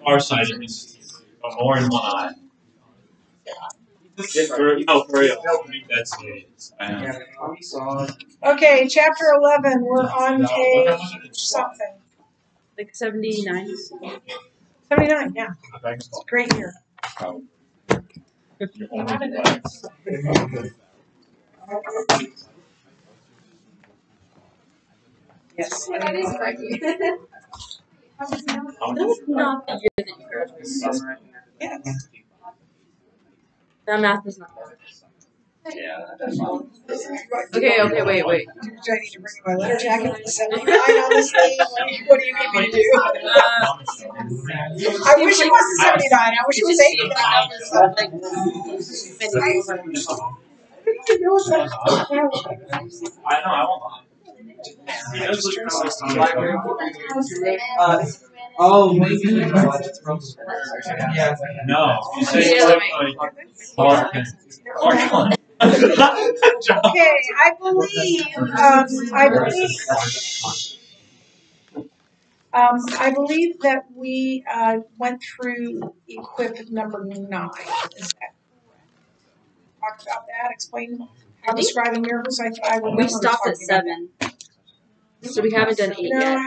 farsighted means more in one eye. For real. That's it. I know. Okay, chapter 11. We're on page something. Like 79. 79, yeah. It's a great year. Yes. That is right. That's not the year that you graduated. Yes. That math is not good. Yeah. Okay, wait. Do I need to bring you my letter jacket for the 79 on this thing? What do you need me to do? I wish it was 79. I wish it was 89. I know, I won't lie. No, you say Clark. Okay, I believe that we went through equip number 9. Is that correct? Talk about that. Explain how describing miracles. I remember We stopped at 7. So we haven't done 8 yet.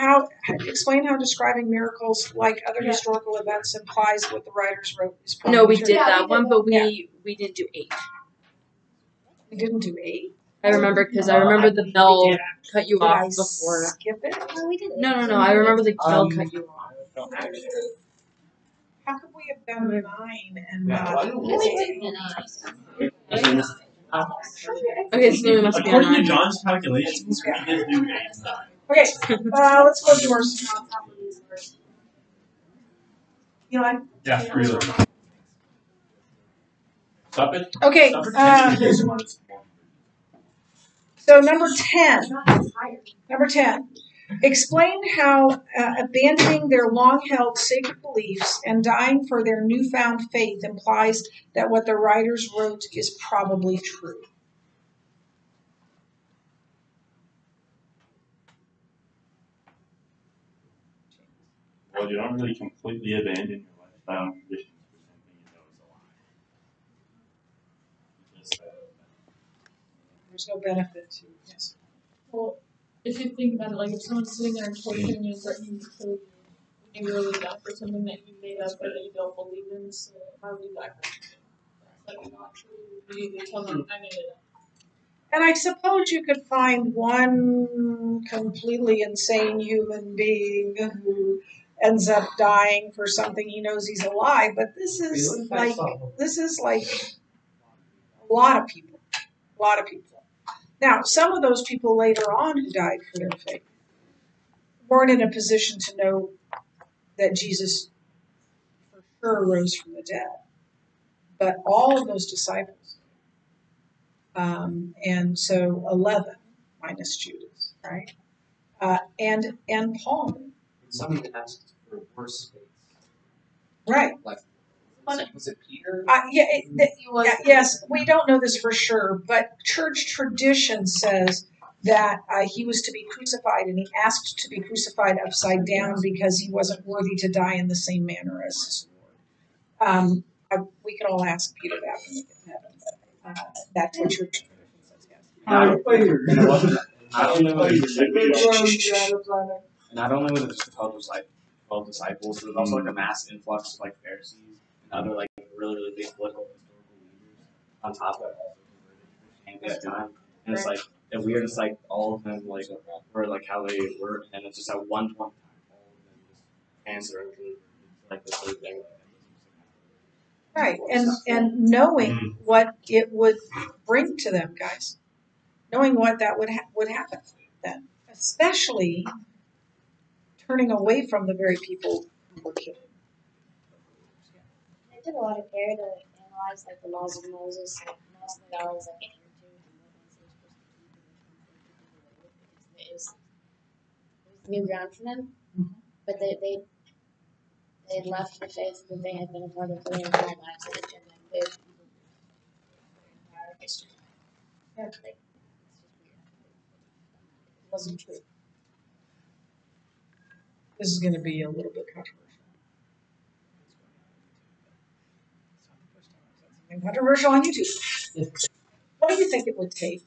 Explain how describing miracles, like other historical events, implies what the writers wrote is probably No, we true. did that one, but we didn't do 8. We didn't do 8. I remember because I remember the bell cut you off before. Skip it? No, we didn't. No. I remember the bell cut you off. How could we have done 9 and not 8? Okay, so we must be on According to 9. John's calculations, we did do 8 and 9. Okay, let's go to yours. Eli? Yeah, really. Stop it. Okay, so number 10. Number 10. Explain how abandoning their long-held sacred beliefs and dying for their newfound faith implies that what the writers wrote is probably true. Well, you don't really completely abandon your lifestyle and traditions for something you know is a lie. There's no benefit to yes. Well, if you think about it, like if someone's sitting there and torturing you, threatening to kill you, and you really die for something that you made up or that you don't believe in, so how would you die for something that's like not true? You tell them I made it up. And I suppose you could find one completely insane human being who ends up dying for something he knows he's alive, but this is like a lot of people. A lot of people. Now, some of those people later on who died for their faith weren't in a position to know that Jesus for sure rose from the dead. But all of those disciples, and so 11 minus Judas, right? And Paul. Somebody asked for worse faith. Right. Like, was it Peter? Yes, we don't know this for sure, but church tradition says that he was to be crucified, and he asked to be crucified upside down because he wasn't worthy to die in the same manner as his Lord. We could all ask Peter that when we get to heaven, but that's what church tradition says, yes. Not only was it just the 12 disciples, there was also like a mass influx of like Pharisees and other like really big political historical leaders on top of it at this time. And it's like and weird, it's like all of them like were like how they were, and it's just at one point in time all of them just answer like the same thing. Right, and knowing what it would bring to them, guys, knowing what that would happen then, especially turning away from the very people who were killed. They took a lot of care to analyze like the laws of Moses, like most of it always like adhered to, and what ones they were supposed to keep and which ones they couldn't do away with because it was new ground for them. Mm-hmm. But they left the faith that they had been a part of for their entire lives, and they entire history. Yeah. Like, it Wasn't true. This is going to be a little bit controversial. controversial on YouTube. What do you think it would take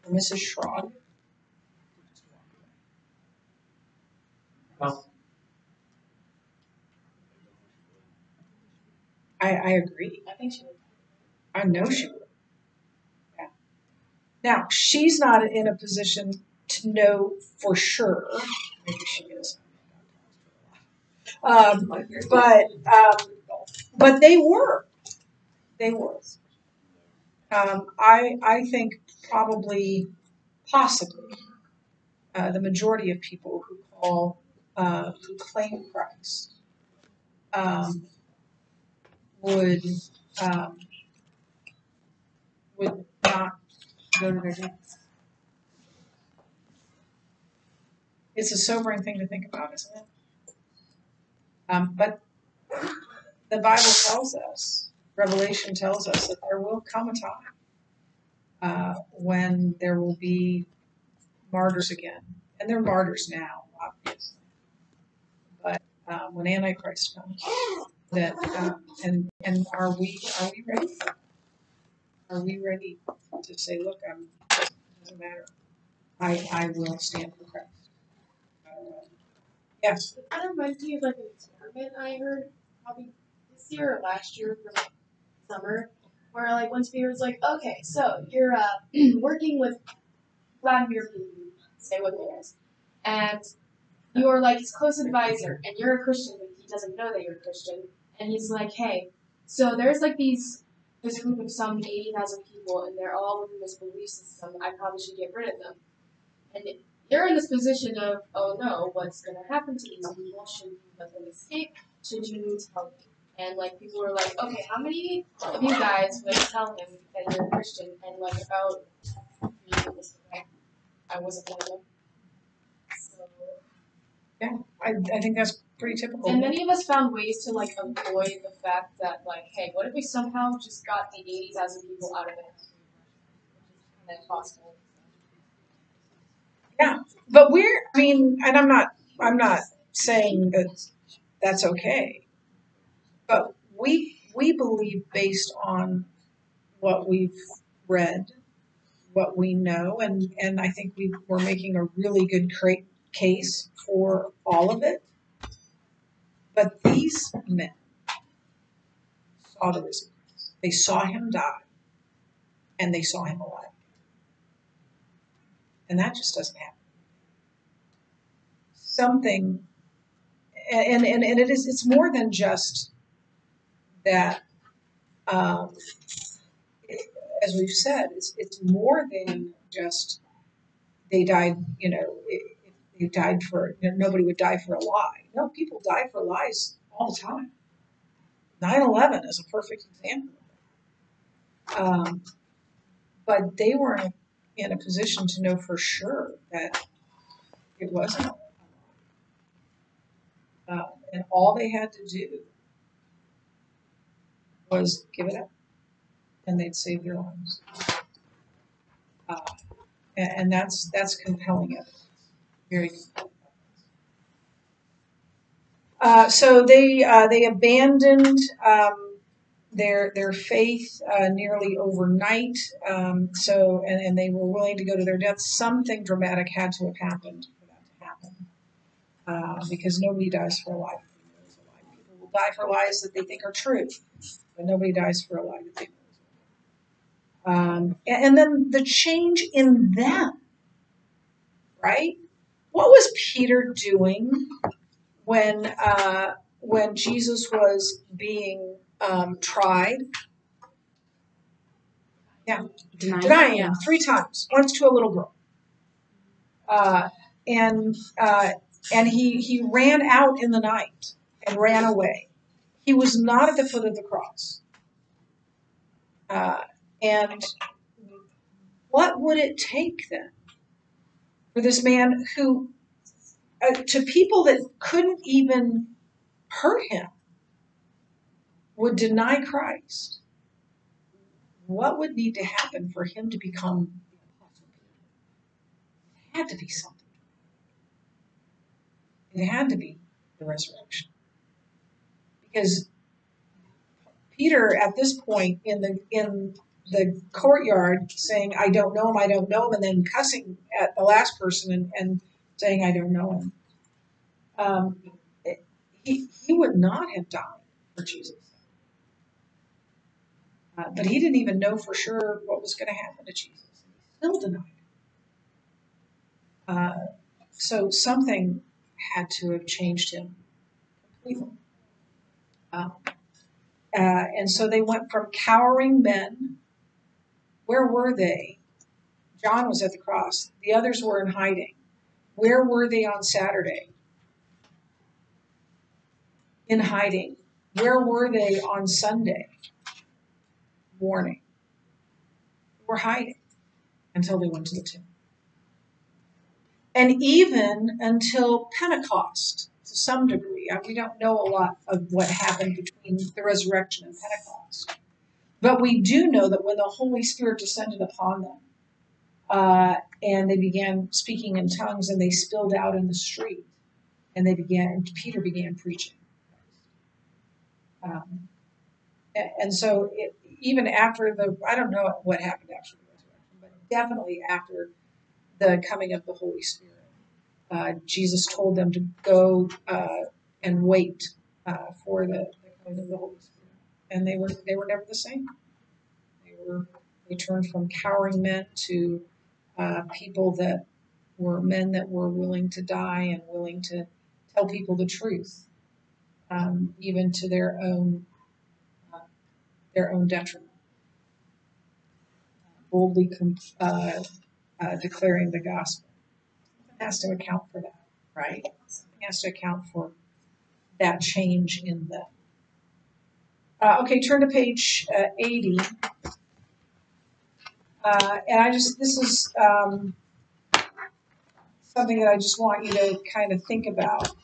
for Mrs. Schrod? I agree. I think she would. I know she would. Yeah. Now, she's not in a position to know for sure. Maybe she is. But they were. They were. I think probably, possibly, the majority of people who claim Christ, would not go to their deaths. It's a sobering thing to think about, isn't it? But the Bible tells us, Revelation tells us that there will come a time when there will be martyrs again, and they're martyrs now, obviously. But when Antichrist comes, that and are we ready? Are we ready to say, look, it doesn't matter. I will stand for Christ. Yes. That reminds me of like an experiment I heard probably this year or last year for like summer, where like one speaker was like, okay, so you're working with Vladimir Putin, say what it is, and you're like his close advisor, and you're a Christian, but he doesn't know that you're a Christian, and he's like, hey, so there's like this group of some 80,000 people, and they're all within this belief system. I probably should get rid of them, and you're in this position of, oh no, what's going to happen to these people? Should you let them escape? Should you need to help them? And like people were like, okay, how many of you guys would tell him that you're a Christian? And like about 3 people said I wasn't one of them. So, Yeah, I think that's pretty typical. and many of us found ways to like avoid the fact that like, hey, what if we somehow just got the 80,000 people out of the country, which is kind of possible. Yeah, but and I'm not saying that that's okay, but we believe based on what we've read, what we know, and I think we're making a really good case for all of it. But these men saw the risen Christ. They saw him die, and they saw him alive, and that just doesn't happen. Something, and it's more than just that. As we've said, it's more than just they died. If they died for nobody would die for a lie. No, people die for lies all the time. 9/11 is a perfect example. But they weren't in a position to know for sure that it wasn't. And all they had to do was give it up, and they'd save their lives. And that's compelling evidence, very compelling evidence. So they abandoned their faith nearly overnight. And they were willing to go to their death. Something dramatic had to have happened for that to happen, because nobody dies for a lie. People will die for lies that they think are true, but nobody dies for a lie that they know. And then the change in them, right? What was Peter doing when Jesus was being tried? Yeah, denying him 3 times. Once to a little girl, and he ran out in the night and ran away. He was not at the foot of the cross. And what would it take then for this man who, to people that couldn't even hurt him, would deny Christ? What would need to happen for him to become the Apostle Peter? It had to be something. It had to be the resurrection. Because Peter, at this point in the courtyard, saying, "I don't know him, I don't know him," and then cussing at the last person and saying, "I don't know him." He would not have died for Jesus. But he didn't even know for sure what was going to happen to Jesus. He still denied it. So something had to have changed him completely. And so they went from cowering men. Where were they? John was at the cross. The others were in hiding. Where were they on Saturday? In hiding. Where were they on Sunday morning? They were hiding until they went to the tomb. And even until Pentecost, to some degree. We don't know a lot of what happened between the resurrection and Pentecost. But we do know that when the Holy Spirit descended upon them, and they began speaking in tongues, and they spilled out in the street, and Peter began preaching. And so even after I don't know what happened after the resurrection, but definitely after the coming of the Holy Spirit, Jesus told them to go and wait for the coming of the Holy Spirit, and they were never the same. They turned from cowering men to people that were men that were willing to die and willing to tell people the truth, even to their own detriment. Boldly declaring the gospel. Something has to account for that, right? Something has to account for that change in them. Okay, turn to page 80. And this is something that I just want you to kind of think about.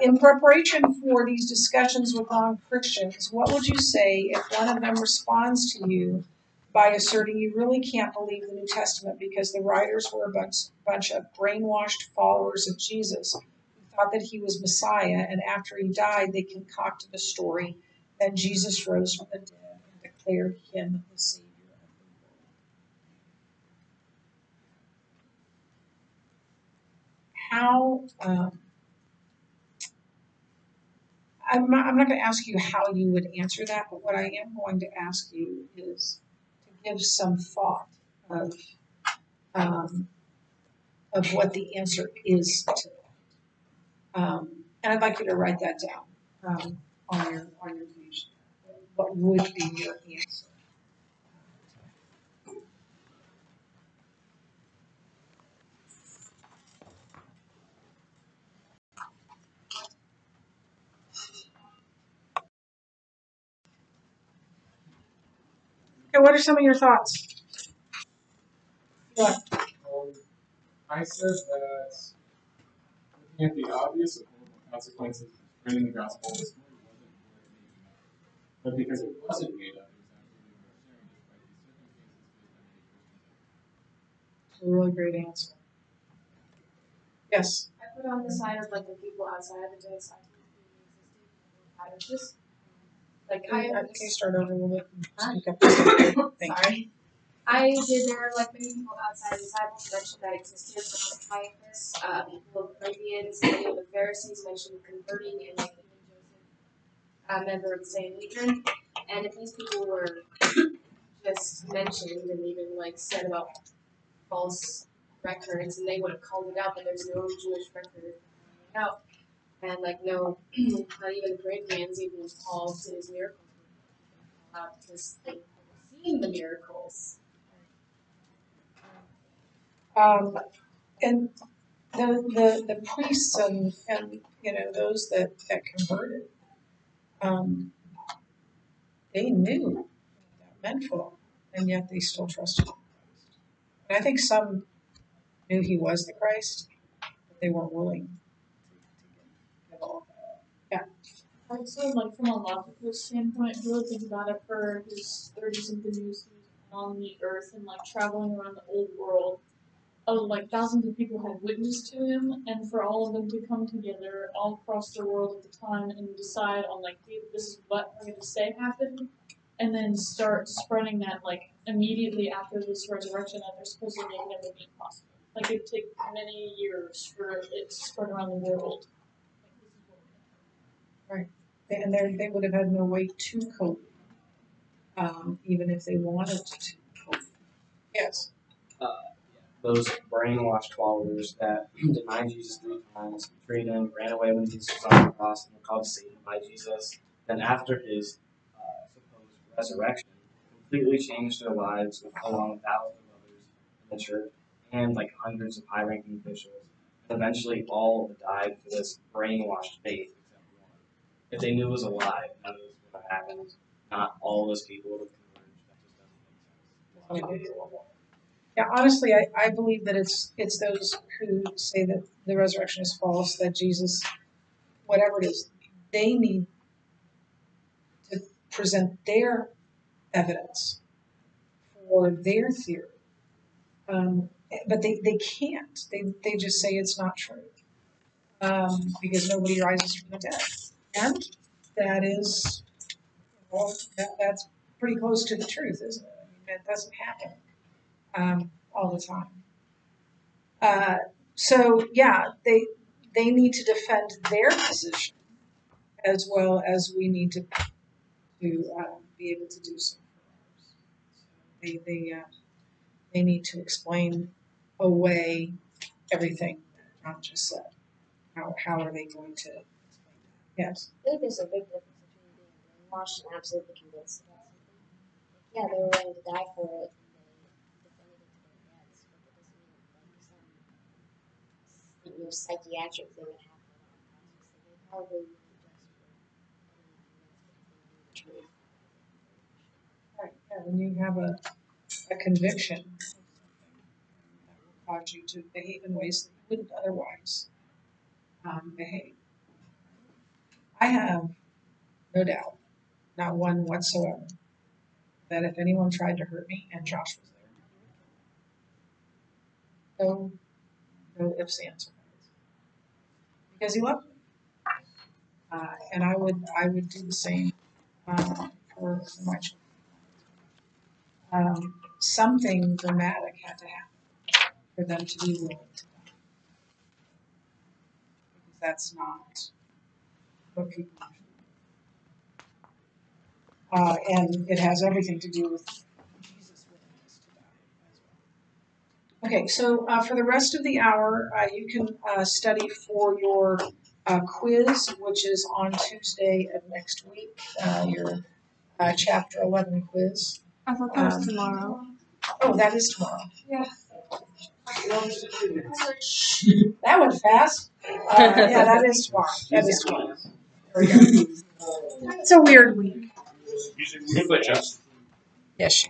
In preparation for these discussions with non-Christians, what would you say if one of them responds to you by asserting you really can't believe the New Testament because the writers were a bunch of brainwashed followers of Jesus who thought that he was Messiah, and after he died, they concocted a story that Jesus rose from the dead and declared him the Savior of the world? How... I'm not going to ask you how you would answer that, but what I am going to ask you is to give some thought of what the answer is to that. And I'd like you to write that down on your page. What would be your answer? Okay, what are some of your thoughts? What? I said that looking at the obvious of horrible consequences of spreading the gospel, this story wasn't where it made up. But because it wasn't made up, it was absolutely worth sharing despite these circumstances. It's a really great answer. Yes. I put on the side of like the people outside of the disciples being existed. Like Can you start over a little bit? Speak up. Sorry. I did there like many people outside of the disciples mentioned that existed, such as Caiaphas, people of Corinthians, many of the Pharisees mentioned converting, and like even Joseph, a member of the Sanhedrin. And if these people were just mentioned and even like said about false records, and they would have called it out, but there's no Jewish record out, and like no, not even the Corinthians, even Paul did his miracles out because they had seen the miracles. And the priests and those that converted, they knew what that meant for them, and yet they still trusted him. And I think some knew he was the Christ, but they weren't willing to give all that. Yeah. I'd say, like, from a logical standpoint, if you really think about it, for his 30-something years on the earth and, like, traveling around the old world, like thousands of people had witnessed to him, and for all of them to come together all across the world at the time and decide on like, hey, this is what we're going to say happened, and then start spreading that like immediately after this resurrection that they're supposed to make everything possible. Like it'd take many years for it to spread around the world. And they would have had no way to cope, even if they wanted to cope. Yes. Those brainwashed followers that denied Jesus 3 times, betrayed him, ran away when Jesus was on the cross, and were called Satan by Jesus. Then after his supposed resurrection, completely changed their lives along with thousands of others in the church and like hundreds of high-ranking officials. And eventually all died for this brainwashed faith except one. If they knew it was a lie, none of this would have happened. Not all those people would have converged. That just doesn't make sense. Yeah, honestly, I believe that it's those who say that the resurrection is false, that Jesus, whatever it is, they need to present their evidence for their theory. But they can't. They just say it's not true because nobody rises from the dead. And that is, well, that's pretty close to the truth, isn't it? I mean, that doesn't happen all the time. So yeah, they need to defend their position as well as we need to be able to do so for ours. They need to explain away everything that John just said. How are they going to explain that? Yes. I think there's a big difference between being brainwashed and absolutely convinced about something. Yeah, they were willing to die for it, and they defended it to their deaths, but that doesn't mean like some psychiatric thing would happen in that process. They probably wouldn't just for the truth. Right. Yeah. When you have a conviction of something that will cause you to behave in ways that you wouldn't otherwise behave. I have no doubt, not one whatsoever, that if anyone tried to hurt me and Josh was there, no ifs, ands, or buts, because he loved me, and I would do the same for my children. Something dramatic had to happen for them to be willing to die, because that's not what people usually do. And it has everything to do with Jesus' willingness to die as well. Okay, so for the rest of the hour, you can study for your quiz, which is on Tuesday of next week, your Chapter 11 quiz. I thought that was tomorrow. Oh, that is tomorrow. Yeah. That went fast. Yeah, that is tomorrow. That is tomorrow. There we go. It's a weird week. You put Justin. Yes, she